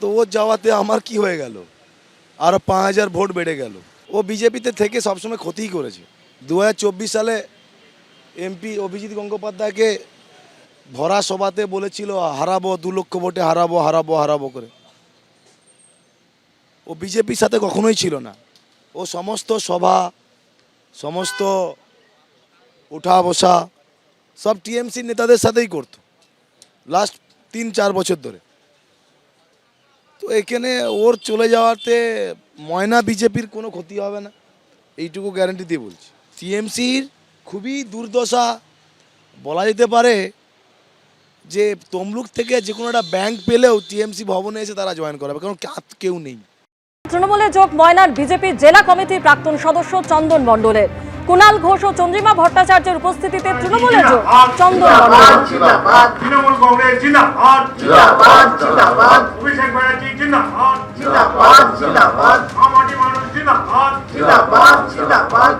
তো ও যাওয়াতে আমার কি হয়ে গেল, আরও 5000 ভোট বেড়ে গেল। ও বিজেপিতে থেকে সবসময় ক্ষতিই করেছে। 2024 সালে এমপি অভিজিৎ গঙ্গোপাধ্যায়কে ভরা সভাতে বলেছিল হারাবো, 2 লক্ষ ভোটে হারাবো হারাবো হারাবো করে। ও বিজেপির সাথে কখনোই ছিল না। ও সমস্ত সভা, সমস্ত উঠা বসা সব টিএমসি নেতাদের সাথেই করতো লাস্ট 3-4 বছর ধরে। তো এখানে ওর চলে যাওয়াতে ময়না বিজেপির কোনো ক্ষতি হবে না, এইটুকু গ্যারান্টি দিয়ে বলছি। টিএমসির খুবই দুর্দশা বলা যেতে পারে, যে তমলুক থেকে যে কোনো একটা ব্যাংক পেলেও টিএমসি ভবনে এসে তারা জয়েন করাবে, কারণ কেউ নেই। তৃণমূলে যোগ ময়নার বিজেপির জেলা কমিটির প্রাক্তন সদস্য চন্দন মণ্ডলের। কুণাল ঘোষ ও চন্দ্রিমা ভট্টাচার্যের উপস্থিতিতে তৃণমূলে যোগ চন্দন মণ্ডল। তৃণমূল কংগ্রেস জিন্দাবাদ, জিন্দাবাদ, জিন্দাবাদ। অভিষেক ব্যানার্জি জিন্দাবাদ, জিন্দাবাদ, জিন্দাবাদ। আমাটি মানুষ জিন্দাবাদ, জিন্দাবাদ, জিন্দাবাদ।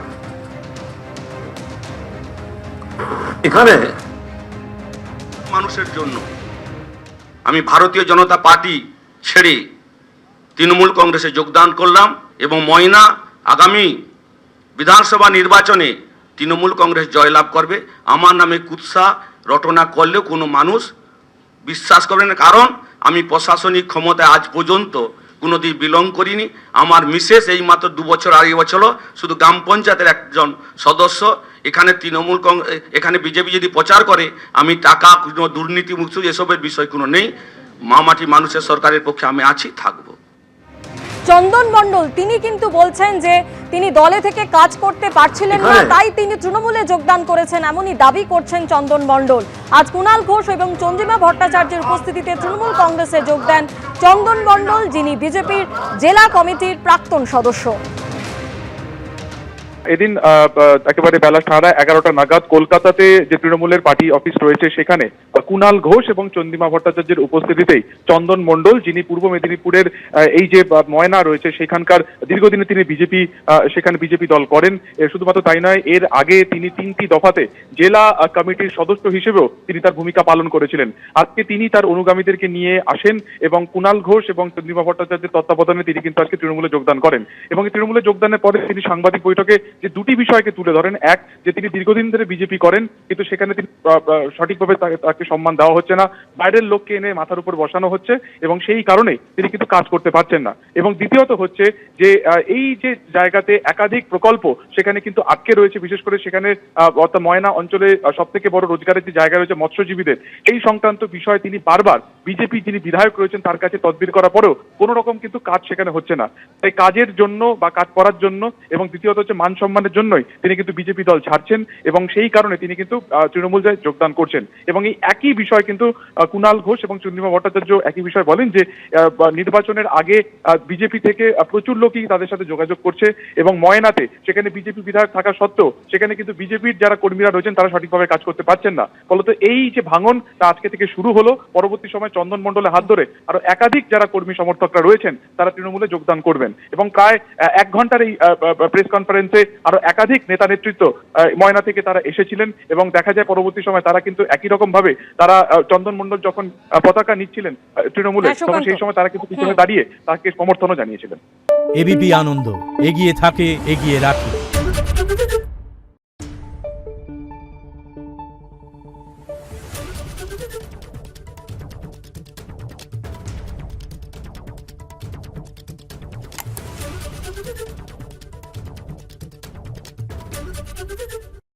এখানে মানুষের জন্য আমি ভারতীয় জনতা পার্টি ছেড়ে তৃণমূল কংগ্রেসে যোগদান করলাম এবং ময়না আগামী বিধানসভা নির্বাচনে তৃণমূল কংগ্রেস জয়লাভ করবে। আমার নামে কুৎসা রটনা করলেও কোনো মানুষ বিশ্বাস করবে না, কারণ আমি প্রশাসনিক ক্ষমতায় আজ পর্যন্ত কোনোদিন বিলং করিনি। আমার মিসেস এই মাত্র 2 বছর আড়াই বছর শুধু গ্রাম পঞ্চায়েতের একজন সদস্য। এখানে তৃণমূল কংগ্রেস, এখানে বিজেপি যদি প্রচার করে আমি টাকা কোনো দুর্নীতি মুক্ত এসবের বিষয় কোনো নেই। মামাটি মানুষের সরকারের পক্ষে আমি আছি, থাকবো। চন্দন মণ্ডল তিনি কিন্তু বলছেন যে তিনি দলে থেকে কাজ করতে পারছিলেন না, তাই তিনি তৃণমূলে যোগদান করেছেন, এমনই দাবি করছেন চন্দন মণ্ডল। আজ কুণাল ঘোষ এবং চন্দ্রিমা ভট্টাচার্যের উপস্থিতিতে তৃণমূল কংগ্রেসে যোগ দেন চন্দন মণ্ডল, যিনি বিজেপির জেলা কমিটির প্রাক্তন সদস্য। এদিন একেবারে বেলা 11:30 নাগাদ কলকাতাতে যে তৃণমূলের পার্টি অফিস রয়েছে সেখানে কুণাল ঘোষ এবং চন্দ্রিমা ভট্টাচার্যের উপস্থিতিতেই চন্দন মণ্ডল, যিনি পূর্ব মেদিনীপুরের এই যে ময়না রয়েছে সেখানকার দীর্ঘদিনে তিনি সেখানে বিজেপি দল করেন। শুধুমাত্র তাই নয়, এর আগে তিনি 3টি দফাতে জেলা কমিটির সদস্য হিসেবেও তিনি তার ভূমিকা পালন করেছিলেন। আজকে তিনি তার অনুগামীদেরকে নিয়ে আসেন এবং কুণাল ঘোষ এবং চন্দ্রিমা ভট্টাচার্যের তত্ত্বাবধানে তিনি কিন্তু আজকে তৃণমূলে যোগদান করেন এবং তৃণমূলে যোগদানের পরে তিনি সাংবাদিক বৈঠকে যে 2টি বিষয়কে তুলে ধরেন। এক, যে তিনি দীর্ঘদিন ধরে বিজেপি করেন কিন্তু সেখানে তিনি সঠিকভাবে তাকে সম্মান দেওয়া হচ্ছে না, বাইরের লোককে এনে মাথার উপর বসানো হচ্ছে এবং সেই কারণে তিনি কিন্তু কাজ করতে পারছেন না। এবং দ্বিতীয়ত হচ্ছে যে এই যে জায়গাতে একাধিক প্রকল্প সেখানে কিন্তু আটকে রয়েছে, বিশেষ করে সেখানে অর্থাৎ ময়না অঞ্চলে সব থেকে বড় রোজগারের যে জায়গা রয়েছে মৎস্যজীবীদের, এই সংক্রান্ত বিষয়ে তিনি বারবার বিজেপি যিনি বিধায়ক রয়েছেন তার কাছে তদবির করার পরেও কোনো রকম কিন্তু কাজ সেখানে হচ্ছে না। তাই কাজের জন্য বা কাজ করার জন্য এবং দ্বিতীয়ত হচ্ছে মান সম্মানের জন্যই তিনি কিন্তু বিজেপি দল ছাড়ছেন এবং সেই কারণে তিনি কিন্তু তৃণমূলে যোগদান করছেন। এবং এই একই বিষয় কিন্তু কুণাল ঘোষ এবং চন্দ্রিমা ভট্টাচার্য একই বিষয় বলেন যে নির্বাচনের আগে বিজেপি থেকে প্রচুর লোকই তাদের সাথে যোগাযোগ করছে এবং ময়নাতে সেখানে বিজেপি বিধায়ক থাকা সত্ত্বেও সেখানে কিন্তু বিজেপির যারা কর্মীরা রয়েছেন তারা সঠিকভাবে কাজ করতে পারছেন না। ফলত এই যে ভাঙন তা আজকে থেকে শুরু হলো। পরবর্তী সময় চন্দন মণ্ডলের হাত ধরে আরো একাধিক যারা কর্মী সমর্থকরা রয়েছেন তারা তৃণমূলে যোগদান করবেন এবং প্রায় 1 ঘন্টার এই প্রেস কনফারেন্সে আরো একাধিক নেতা নেতৃত্ব ময়না থেকে তারা এসেছিলেন এবং দেখা যায় পরবর্তী সময় তারা কিন্তু একই রকম ভাবে তারা চন্দন মণ্ডল যখন পতাকা নিচ্ছিলেন তৃণমূলে তখন সেই সময় তারা কিন্তু পিছনে দাঁড়িয়ে তাকে সমর্থনও জানিয়েছিলেন। এবিপি আনন্দ এগিয়ে থাকে, এগিয়ে রাখে।